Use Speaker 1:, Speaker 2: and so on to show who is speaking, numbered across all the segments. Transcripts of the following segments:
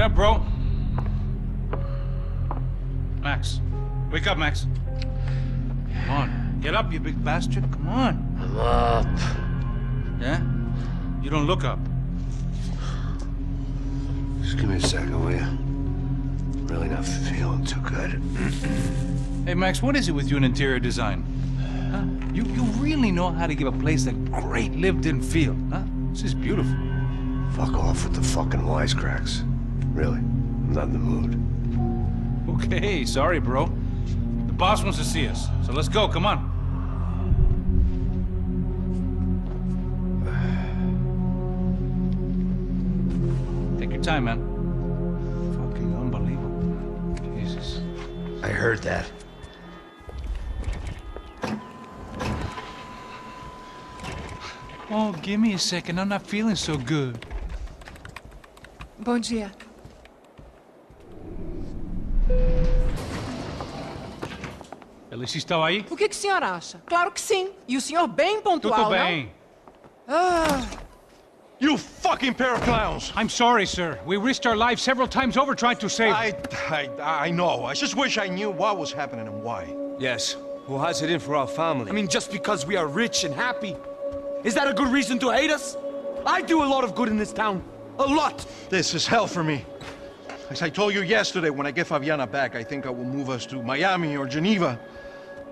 Speaker 1: up, bro. Max. Wake up, Max. Come on. Get up, you big bastard. Come on.
Speaker 2: I'm up.
Speaker 1: Yeah? You don't look up.
Speaker 2: Just give me a second, will you? Really not feeling too good.
Speaker 1: Hey, Max, what is it with you in interior design? Huh? You really know how to give a place that great lived-in feel, huh? This is beautiful.
Speaker 2: Fuck off with the fucking wisecracks. Really, I'm not in the mood.
Speaker 1: Okay, sorry, bro. The boss wants to see us, so let's go, come on. Take your time, man. Fucking unbelievable. Jesus.
Speaker 2: I heard that.
Speaker 1: Oh, give me a second. I'm not feeling so good.
Speaker 3: Bom dia.
Speaker 1: Alice estava aí?
Speaker 3: O que o senhor acha? Claro que sim. E o senhor bem pontual,
Speaker 1: Tudo bem.
Speaker 3: não? Ah,
Speaker 4: You fucking pair of clowns!
Speaker 1: I'm sorry, sir. We risked our lives several times over trying to save...
Speaker 4: I know. I just wish I knew what was happening and why.
Speaker 5: Yes. Who has it in for our family? I mean, just because we are rich and happy. Is that a good reason to hate us? I do a lot of good in this town. A lot!
Speaker 4: This is hell for me. As I told you yesterday, when I get Fabiana back, I think I will move us to Miami or Geneva.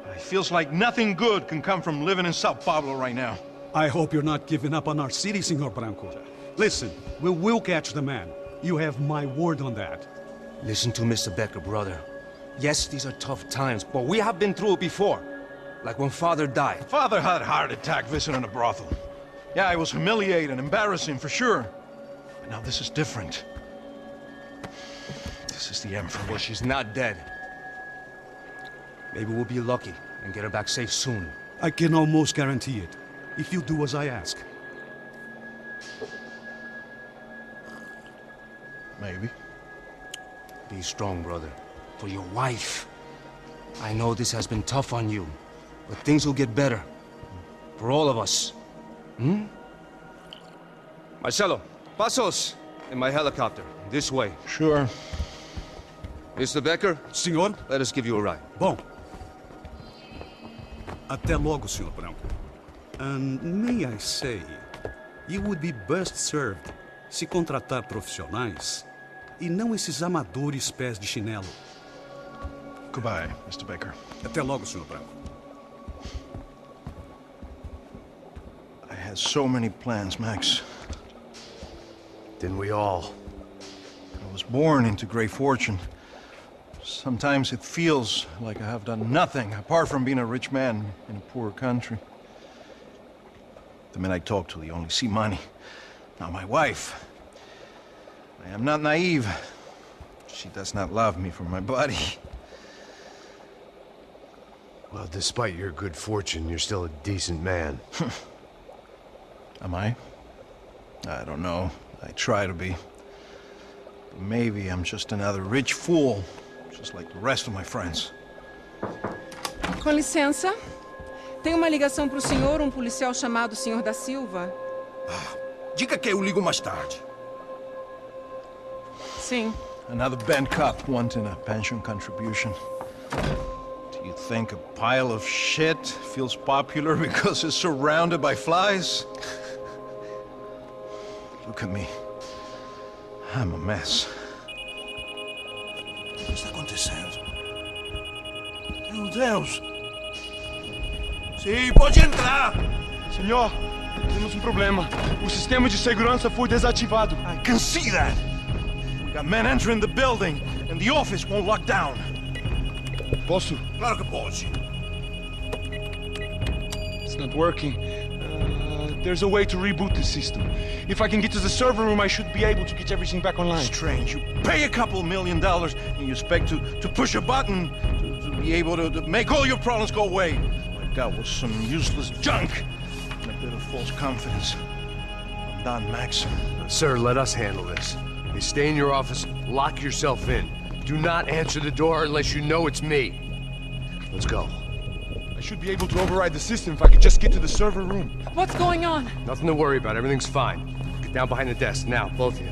Speaker 4: It feels like nothing good can come from living in Sao Paulo right now.
Speaker 6: I hope you're not giving up on our city, Senor Branco. Listen, we will catch the man. You have my word on that.
Speaker 5: Listen to Mr. Becker, brother. Yes, these are tough times, but we have been through it before. Like when Father died.
Speaker 4: Father had a heart attack visiting a brothel. Yeah, it was humiliating, embarrassing, for sure. But now this is different. This is the end for me.
Speaker 5: Well, she's not dead. Maybe we'll be lucky and get her back safe soon.
Speaker 6: I can almost guarantee it, if you do as I ask.
Speaker 4: Maybe.
Speaker 5: Be strong, brother. For your wife. I know this has been tough on you, but things will get better. For all of us. Hmm? Marcelo, pasos in my helicopter. This way.
Speaker 4: Sure.
Speaker 5: Mr. Becker?
Speaker 6: Senhor?
Speaker 5: Let us give you a ride.
Speaker 6: Bom. Até logo, Senhor Branco. And may I say, you would be best served se contratar profissionais e não esses amadores pés de chinelo.
Speaker 4: Goodbye, Mr. Baker.
Speaker 6: Até logo, Senhor Branco.
Speaker 4: I had so many plans, Max.
Speaker 2: Didn't we all?
Speaker 4: I was born into great fortune. Sometimes it feels like I have done nothing apart from being a rich man in a poor country. The men I talk to, they only see money. Now my wife. I am not naive. She does not love me for my body.
Speaker 2: Well, despite your good fortune, you're still a decent man.
Speaker 4: Am I? I don't know. I try to be. But maybe I'm just another rich fool, just like the rest of my friends.
Speaker 3: com licença. Tem uma ligação para o senhor, um policial chamado Senhor da Silva.
Speaker 7: Diga que eu ligo mais tarde.
Speaker 3: Sim.
Speaker 4: Another band cop wanting a pension contribution. Do you think a pile of shit feels popular because it's surrounded by flies? Look at me. I'm a mess.
Speaker 7: O que está acontecendo? Meu Deus! Sim, pode entrar!
Speaker 5: Senhor, temos um problema. O sistema de segurança foi desativado.
Speaker 4: I can see that! We got men entering the building, and the office won't lock down.
Speaker 5: Posso?
Speaker 7: Claro que pode.
Speaker 5: It's not working. There's a way to reboot the system. If I can get to the server room, I should be able to get everything back online.
Speaker 4: Strange. You pay a couple $1 million, and you expect to push a button to be able to make all your problems go away. What I got was some useless junk and a bit of false confidence. I'm done, Max.
Speaker 2: Sir, let us handle this. You stay in your office, lock yourself in. Do not answer the door unless you know it's me. Let's go.
Speaker 5: I should be able to override the system if I could just get to the server room.
Speaker 3: What's going on?
Speaker 2: Nothing to worry about. Everything's fine. Get down behind the desk now, both of you.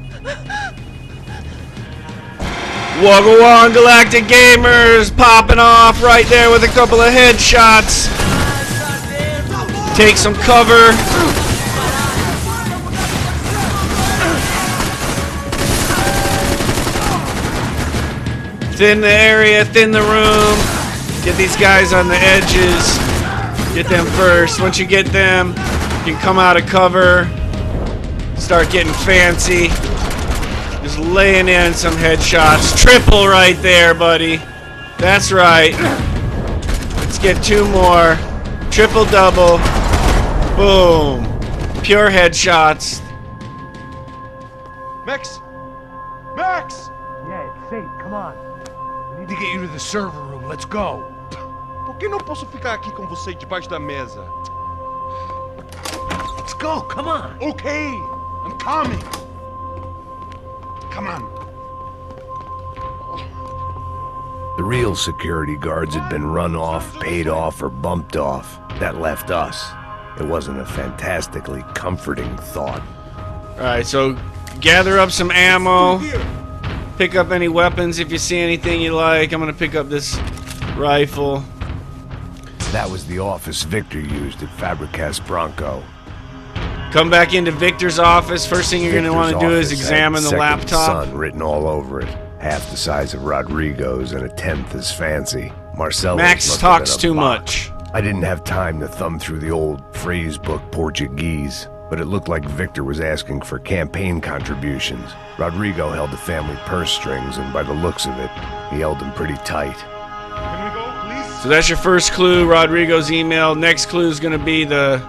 Speaker 8: Wuggle on, Galactic Gamers, popping off right there with a couple of headshots. Take some cover. Thin the area, thin the room. Get these guys on the edges. Get them first. Once you get them, you can come out of cover. Start getting fancy. Just laying in some headshots. Triple right there, buddy. That's right. Let's get 2 more. Triple double. Boom. Pure headshots.
Speaker 2: Max! Max! Yeah, it's safe. Come on. We need to get you to the server room. Let's go.
Speaker 9: Por que não posso ficar aqui com você debaixo da mesa?
Speaker 2: Let's go. Come on.
Speaker 9: Okay, I'm coming. Come on.
Speaker 10: The real security guards had been run off, paid off, or bumped off. That left us. It wasn't a fantastically comforting thought.
Speaker 8: Alright, so gather up some ammo. Pick up any weapons if you see anything you like. I'm gonna pick up this rifle.
Speaker 10: That was the office Victor used at Fabricas Bronco.
Speaker 8: Come back into Victor's office. First thing you're going to want to do is examine the laptop.
Speaker 10: Sun written all over it. Half the size of Rodrigo's and 1/10 as fancy. Marcelo
Speaker 8: Max talks too much.
Speaker 10: I didn't have time to thumb through the old phrase book Portuguese, but it looked like Victor was asking for campaign contributions. Rodrigo held the family purse strings, and by the looks of it, he held them pretty tight.
Speaker 9: Can we go, please?
Speaker 8: So that's your first clue, Rodrigo's email. Next clue is going to be the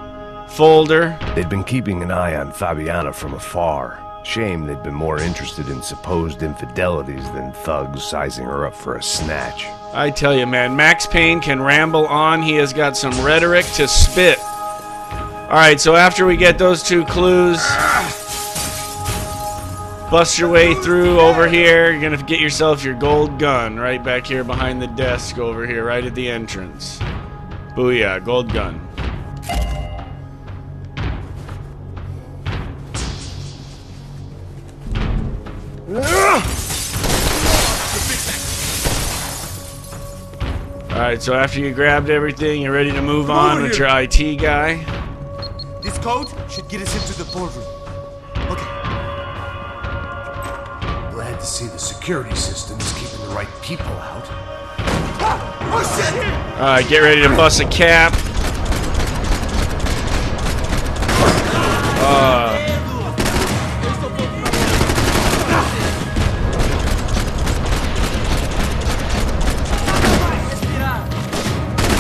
Speaker 8: folder.
Speaker 10: They'd been keeping an eye on Fabiana from afar. Shame they'd been more interested in supposed infidelities than thugs sizing her up for a snatch.
Speaker 8: I tell you, man, Max Payne can ramble on. He has got some rhetoric to spit. Alright, so after we get those 2 clues, bust your way through over here. You're gonna get yourself your gold gun right back here behind the desk over here, right at the entrance. Booyah, gold gun. Alright, so after you grabbed everything, you're ready to move on with your IT guy.
Speaker 7: This code should get us into the boardroom. Okay.
Speaker 2: Glad to see the security system is keeping the right people out.
Speaker 8: Alright, get ready to bust a cap.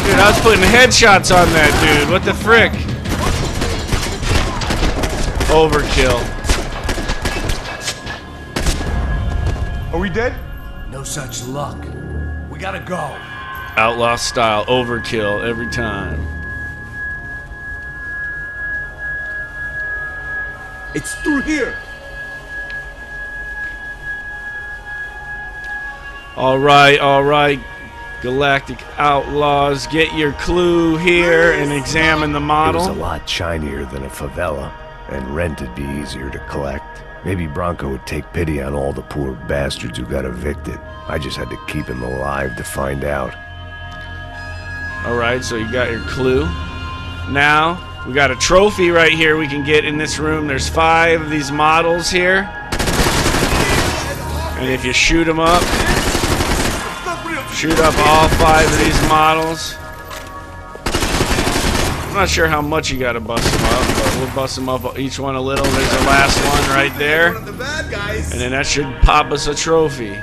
Speaker 8: Dude, I was putting headshots on that dude. What the frick? Overkill.
Speaker 9: Are we dead?
Speaker 2: No such luck. We gotta go.
Speaker 8: Outlaw style, overkill every time.
Speaker 7: It's through here.
Speaker 8: All right. Galactic Outlaws, get your clue here and examine the
Speaker 10: It
Speaker 8: model.
Speaker 10: was a lot shinier than a favela, and rent would be easier to collect. Maybe Bronco would take pity on all the poor bastards who got evicted. I just had to keep him alive to find out.
Speaker 8: Alright, so you got your clue. Now, we got a trophy right here we can get in this room. There's 5 of these models here. And if you shoot them up, shoot up all 5 of these models. I'm not sure how much you gotta bust them up, but we'll bust them up each one a little. There's the last one right there. And then that should pop us a trophy.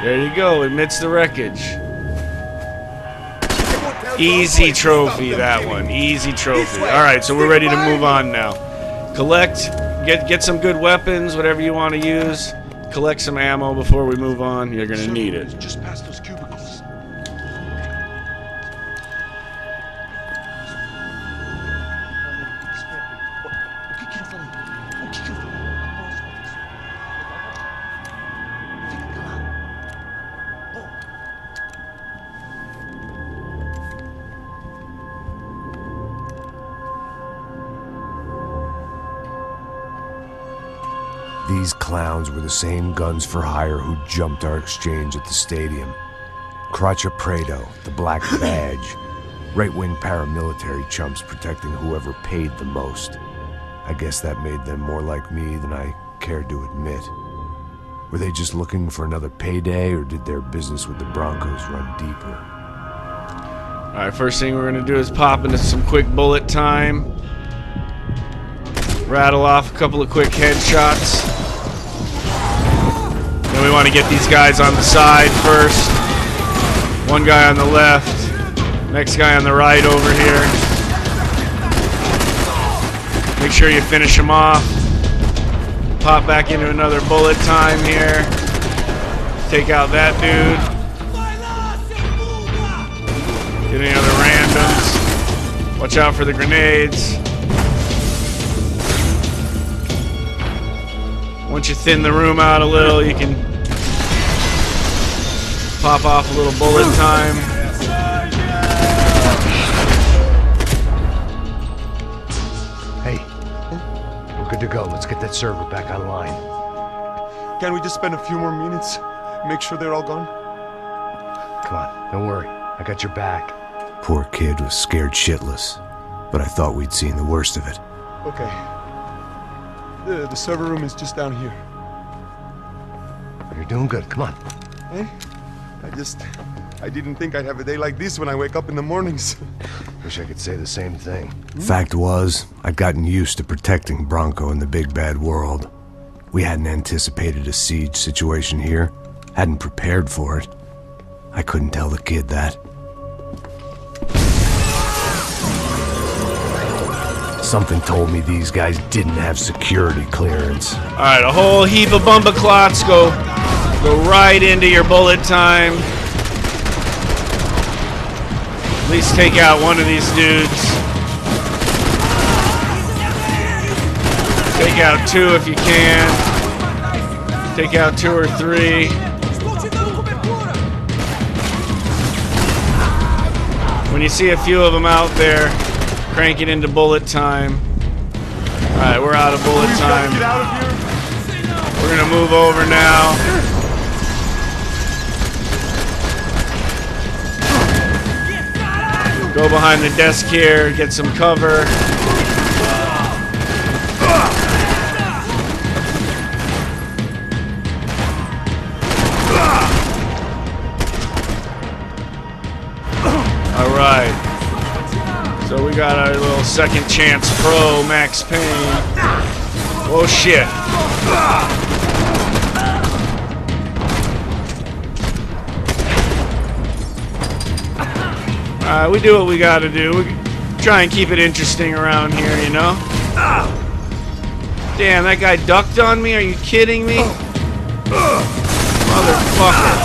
Speaker 8: There you go, amidst the wreckage. Easy trophy, that one. Easy trophy. Alright, so we're ready to move on now. Collect, get some good weapons, whatever you want to use. Collect some ammo before we move on. You're gonna need it.
Speaker 9: Just past those cubicles.
Speaker 10: These clowns were the same guns for hire who jumped our exchange at the stadium. Crotcha Prado, the Black Badge. Right-wing paramilitary chumps protecting whoever paid the most. I guess that made them more like me than I cared to admit. Were they just looking for another payday, or did their business with the Broncos run deeper?
Speaker 8: Alright, first thing we're gonna do is pop into some quick bullet time. Rattle off a couple of quick headshots. Then we want to get these guys on the side first. One guy on the left. Next guy on the right over here. Make sure you finish him off. Pop back into another bullet time here. Take out that dude. Get any other randoms. Watch out for the grenades. Once you thin the room out a little, you can pop off a little bullet time.
Speaker 2: Hey, we're good to go. Let's get that server back online.
Speaker 9: Can we just spend a few more minutes? Make sure they're all gone?
Speaker 2: Come on, don't worry. I got your back.
Speaker 10: Poor kid was scared shitless, but I thought we'd seen the worst of it.
Speaker 9: Okay. The server room is just down here.
Speaker 2: You're doing good. Come on.
Speaker 9: Hey, I didn't think I'd have a day like this when I wake up in the mornings.
Speaker 2: Wish I could say the same thing.
Speaker 10: Fact was, I'd gotten used to protecting Bronco in the big bad world. We hadn't anticipated a siege situation here, hadn't prepared for it. I couldn't tell the kid that. Something told me these guys didn't have security clearance.
Speaker 8: Alright, a whole heap of bumper clots go right into your bullet time. At least take out one of these dudes. Take out two if you can. Take out 2 or 3. When you see a few of them out there, crank it into bullet time. Alright, we're out of bullet time.
Speaker 9: Get out of here.
Speaker 8: We're gonna move over now. Go behind the desk here, get some cover. Alright. So we got our little second chance pro Max Payne. Oh shit. We do what we gotta do. We try and keep it interesting around here, you know? Damn, that guy ducked on me? Are you kidding me? Motherfucker.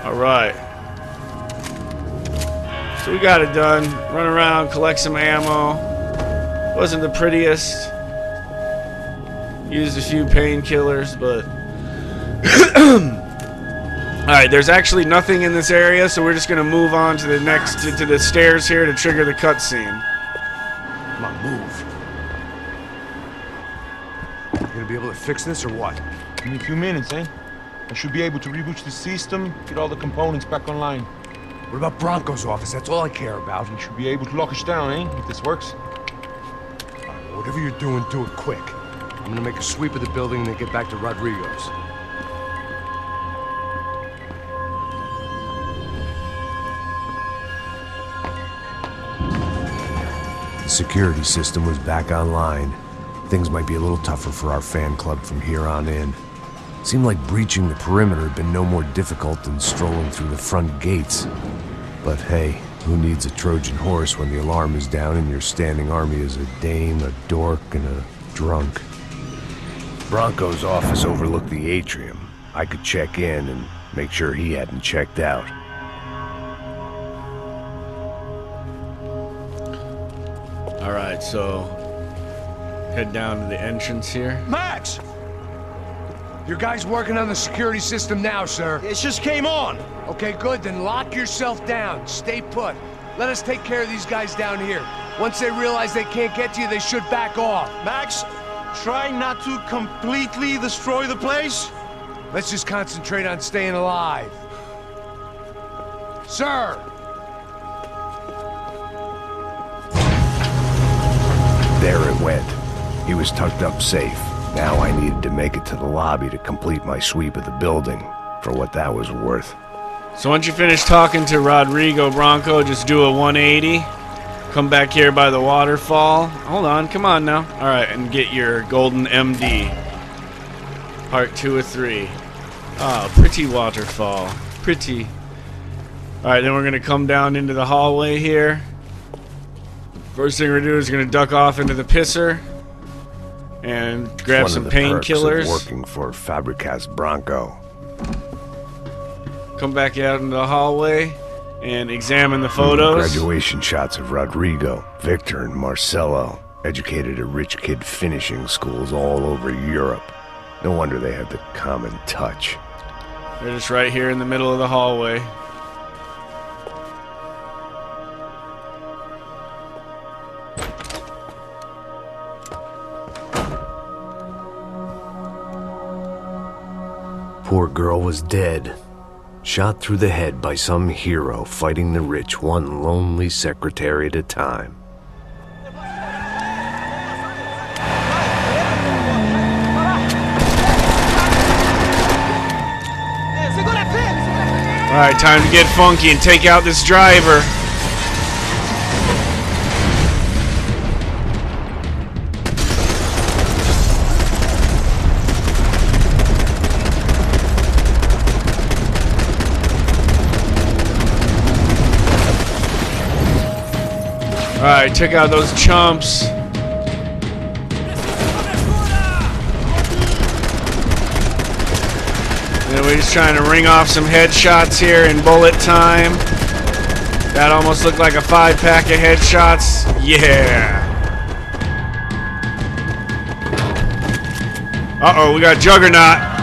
Speaker 8: Alright. So we got it done. Run around, collect some ammo. Wasn't the prettiest. Used a few painkillers, but... Alright, there's actually nothing in this area, so we're just gonna move on to the next... to the stairs here to trigger the cutscene.
Speaker 2: Come on, move. You gonna be able to fix this or what?
Speaker 9: Give me a few minutes, eh? I should be able to reboot the system, get all the components back online.
Speaker 2: What about Bronco's office? That's all I care about.
Speaker 9: You should be able to lock us down, eh? If this works.
Speaker 2: Whatever you're doing, do it quick. I'm gonna make a sweep of the building and then get back to Rodrigo's.
Speaker 10: The security system was back online. Things might be a little tougher for our fan club from here on in. Seemed like breaching the perimeter had been no more difficult than strolling through the front gates. But hey, who needs a Trojan horse when the alarm is down and your standing army is a dame, a dork, and a drunk? Bronco's office overlooked the atrium. I could check in and make sure he hadn't checked out.
Speaker 8: Alright, so Head down to the entrance here.
Speaker 2: Max! Your guy's working on the security system now, sir.
Speaker 4: It just came on.
Speaker 2: Okay, good. Then lock yourself down. Stay put. Let us take care of these guys down here. Once they realize they can't get to you, they should back off.
Speaker 4: Max, try not to completely destroy the place.
Speaker 2: Let's just concentrate on staying alive. Sir!
Speaker 10: There it went. He was tucked up safe. Now I needed to make it to the lobby to complete my sweep of the building, for what that was worth.
Speaker 8: So once you finish talking to Rodrigo Bronco, just do a 180. Come back here by the waterfall. Hold on, come on now. Alright, and get your golden MD. Part 2 of 3. Ah, pretty waterfall. Pretty. Alright, then we're going to come down into the hallway here. First thing we're going to do is going to duck off into the pisser. And grab some painkillers.
Speaker 10: Working for Fabricas Bronco.
Speaker 8: Come back out into the hallway and examine the photos.
Speaker 10: Graduation shots of Rodrigo, Victor, and Marcelo, educated at rich kid finishing schools all over Europe. No wonder they had the common touch.
Speaker 8: They're just right here in the middle of the hallway.
Speaker 10: Poor girl was dead. Shot through the head by some hero fighting the rich one lonely secretary at a time.
Speaker 8: Alright, time to get funky and take out this driver. Alright, took out those chumps. And we're just trying to ring off some headshots here in bullet time. That almost looked like a 5-pack of headshots. Yeah. Uh-oh, we got Juggernaut.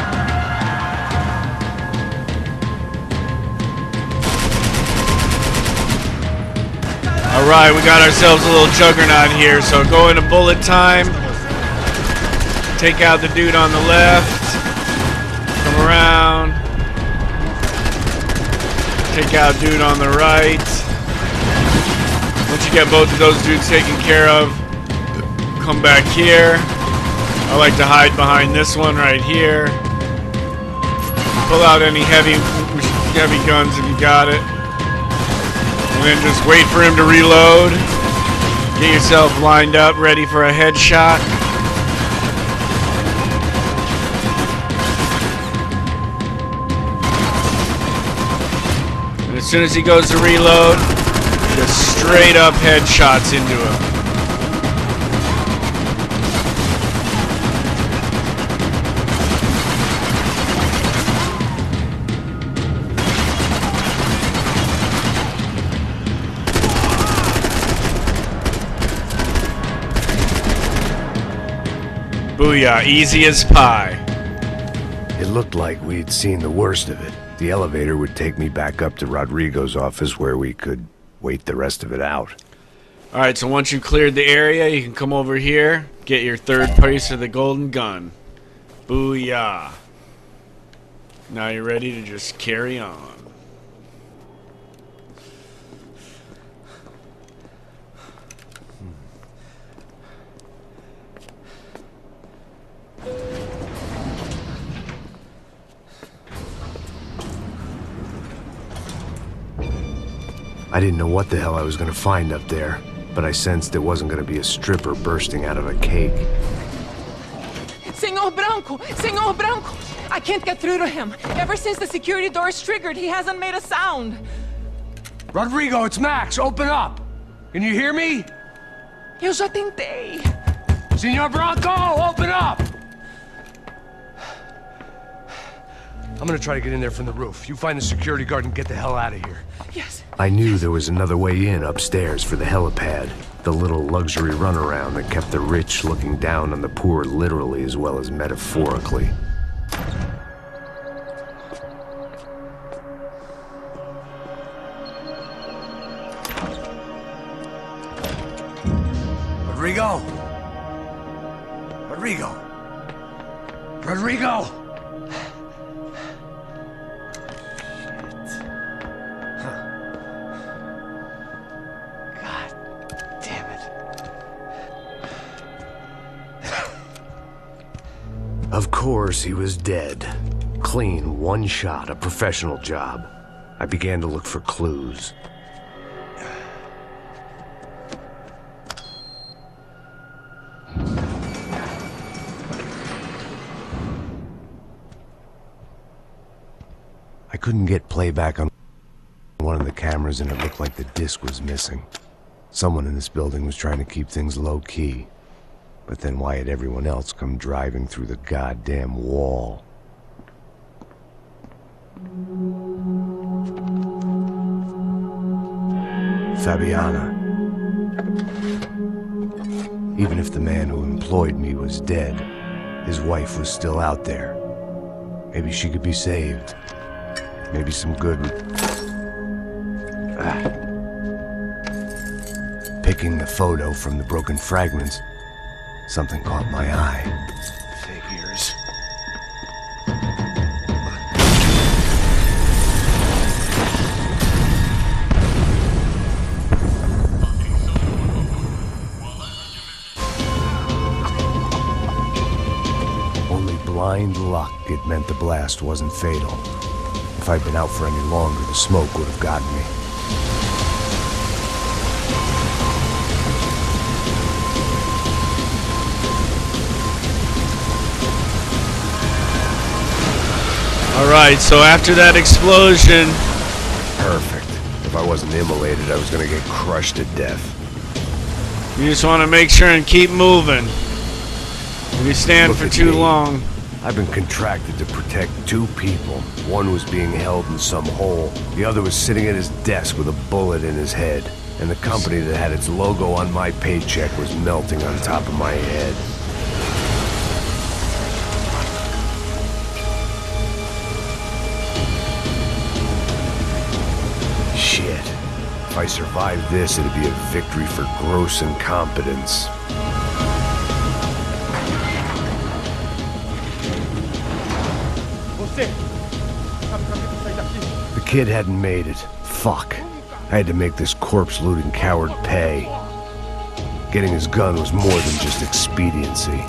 Speaker 8: Alright, we got ourselves a little Juggernaut here, so go into bullet time. Take out the dude on the left. Come around. Take out dude on the right. Once you get both of those dudes taken care of, come back here. I like to hide behind this one right here. Pull out any heavy guns if you got it. And then just wait for him to reload. Get yourself lined up, ready for a headshot. And as soon as he goes to reload, just straight up headshots into him. Booyah, easy as pie.
Speaker 10: It looked like we'd seen the worst of it. The elevator would take me back up to Rodrigo's office where we could wait the rest of it out.
Speaker 8: Alright, so once you've cleared the area, you can come over here, get your third piece of the golden gun. Booyah. Now you're ready to just carry on.
Speaker 10: I didn't know what the hell I was going to find up there, but I sensed it wasn't going to be a stripper bursting out of a cake.
Speaker 3: Senor Branco! Senor Branco! I can't get through to him. Ever since the security door is triggered, he hasn't made a sound.
Speaker 2: Rodrigo, it's Max. Open up. Can you hear me?
Speaker 3: Eu já tentei.
Speaker 2: Senor Branco, open up! I'm gonna try to get in there from the roof. You find the security guard and get the hell out of here.
Speaker 3: Yes.
Speaker 10: I knew there was another way in upstairs for the helipad, the little luxury runaround that kept the rich looking down on the poor literally as well as metaphorically.
Speaker 2: Rodrigo! Rodrigo! Rodrigo!
Speaker 10: Of course, he was dead. Clean, one shot, a professional job. I began to look for clues. I couldn't get playback on one of the cameras, and it looked like the disc was missing. Someone in this building was trying to keep things low-key. But then why had everyone else come driving through the goddamn wall? Fabiana. Even if the man who employed me was dead, his wife was still out there. Maybe she could be saved. Maybe some good... Picking the photo from the broken fragments, something caught my eye. Figures. Only blind luck it meant the blast wasn't fatal. If I'd been out for any longer, the smoke would have gotten me.
Speaker 8: Alright, so after that explosion...
Speaker 10: Perfect. If I wasn't immolated, I was gonna get crushed to death.
Speaker 8: You just want to make sure and keep moving. If you stand for too long...
Speaker 10: I've been contracted to protect two people. One was being held in some hole. The other was sitting at his desk with a bullet in his head. And the company that had its logo on my paycheck was melting on top of my head. Shit. If I survived this, it'd be a victory for gross incompetence. The kid hadn't made it. Fuck. I had to make this corpse-looting coward pay. Getting his gun was more than just expediency.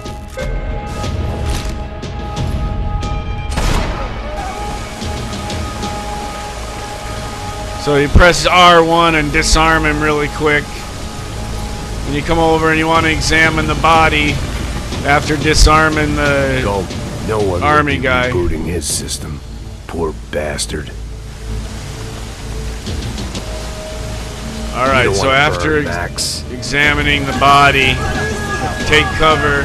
Speaker 8: So you press R1 and disarm him really quick. When you come over and you want to examine the body after disarming the
Speaker 10: no one
Speaker 8: army guy.
Speaker 10: Rebooting his system. Poor bastard.
Speaker 8: Alright, so after examining the body, take cover.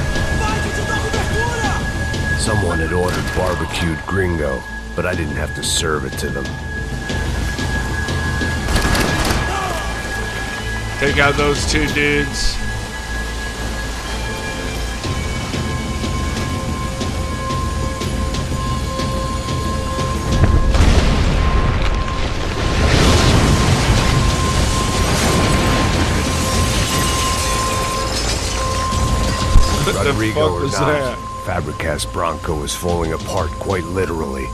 Speaker 10: Someone had ordered barbecued gringo, but I didn't have to serve it to them.
Speaker 8: Take out those two dudes.
Speaker 10: Rodrigo or not, Fabricas Bronco was falling apart quite literally.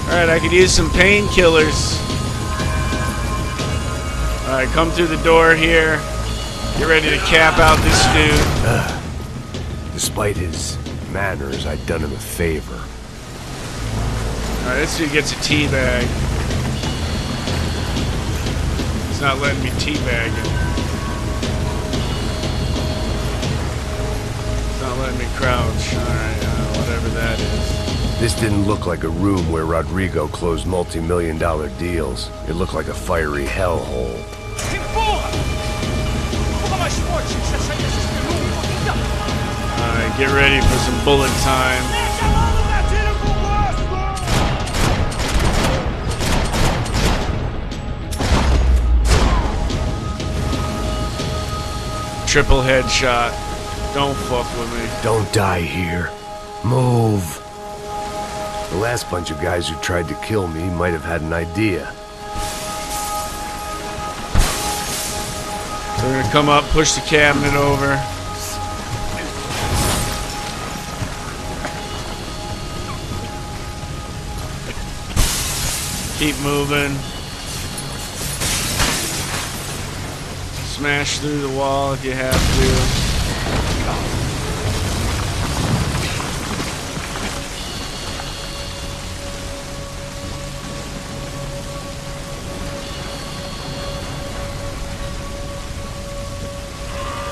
Speaker 8: Alright, I could use some painkillers. Alright, come through the door here. Get ready to cap out this dude.
Speaker 10: Despite his manners, I'd done him a favor.
Speaker 8: Alright, this dude gets a teabag. It's not letting me teabag him. It's not letting me crouch. Alright, whatever that is.
Speaker 10: This didn't look like a room where Rodrigo closed multi-million-dollar deals. It looked like a fiery hellhole.
Speaker 8: Get ready for some bullet time. Triple headshot. Don't fuck with me.
Speaker 10: Don't die here. Move. The last bunch of guys who tried to kill me might have had an idea.
Speaker 8: So we're gonna come up, push the cabinet over. Keep moving. Smash through the wall if you have to.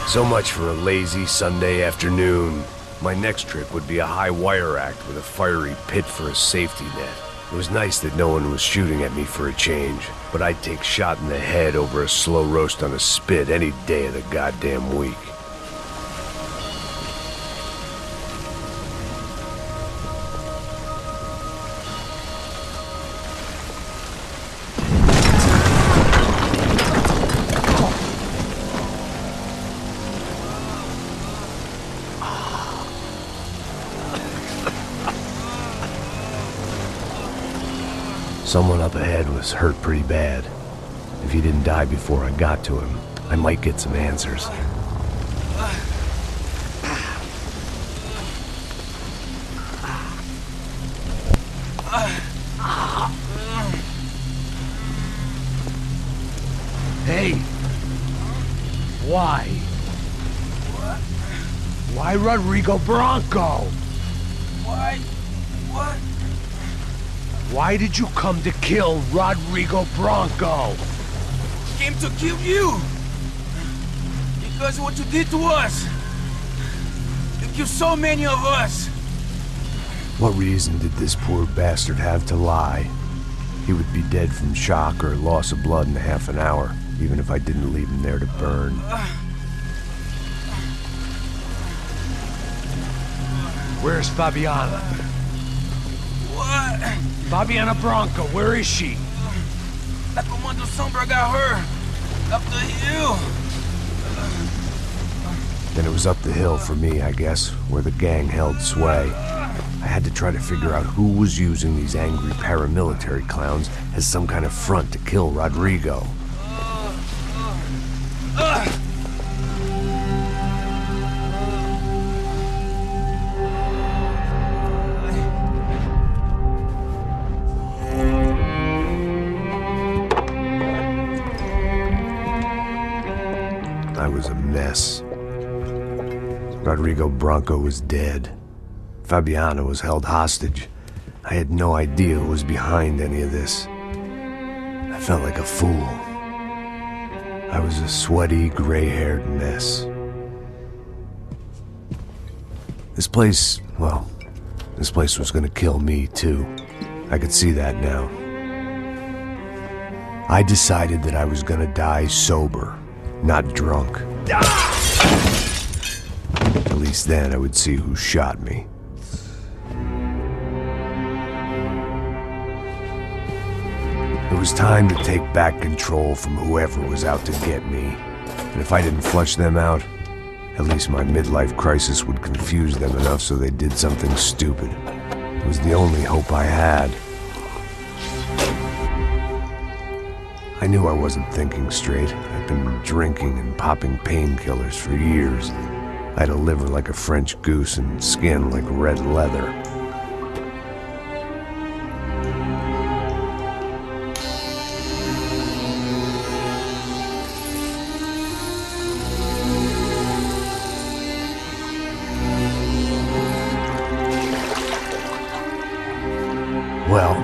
Speaker 10: So much for a lazy Sunday afternoon. My next trick would be a high wire act with a fiery pit for a safety net. It was nice that no one was shooting at me for a change, but I'd take shot in the head over a slow roast on a spit any day of the goddamn week. Someone up ahead was hurt pretty bad. If he didn't die before I got to him, I might get some answers.
Speaker 2: Hey! Why? Why Rodrigo Bronco?
Speaker 5: Why? What?
Speaker 2: Why did you come to kill Rodrigo Bronco?
Speaker 5: Came to kill you! Because of what you did to us! You killed so many of us!
Speaker 10: What reason did this poor bastard have to lie? He would be dead from shock or loss of blood in half an hour, even if I didn't leave him there to burn.
Speaker 2: Where's Fabiana?
Speaker 5: What?
Speaker 2: Fabiana Bronco, where is she?
Speaker 5: La Comando Sombra got her. Up the hill.
Speaker 10: Then it was up the hill for me, I guess, where the gang held sway. I had to try to figure out who was using these angry paramilitary clowns as some kind of front to kill Rodrigo. I was a mess. Rodrigo Bronco was dead. Fabiana was held hostage. I had no idea who was behind any of this. I felt like a fool. I was a sweaty, gray-haired mess. This place, well, this place was gonna kill me, too. I could see that now. I decided that I was gonna die sober, not drunk. At least then I would see who shot me. It was time to take back control from whoever was out to get me. And if I didn't flush them out, at least my midlife crisis would confuse them enough so they did something stupid. It was the only hope I had. I knew I wasn't thinking straight. I'd been drinking and popping painkillers for years. I had a liver like a French goose and skin like red leather. Well,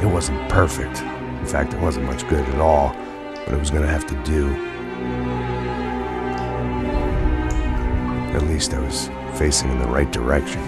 Speaker 10: it wasn't perfect. In fact, it wasn't much good at all, but it was gonna have to do. At least I was facing in the right direction.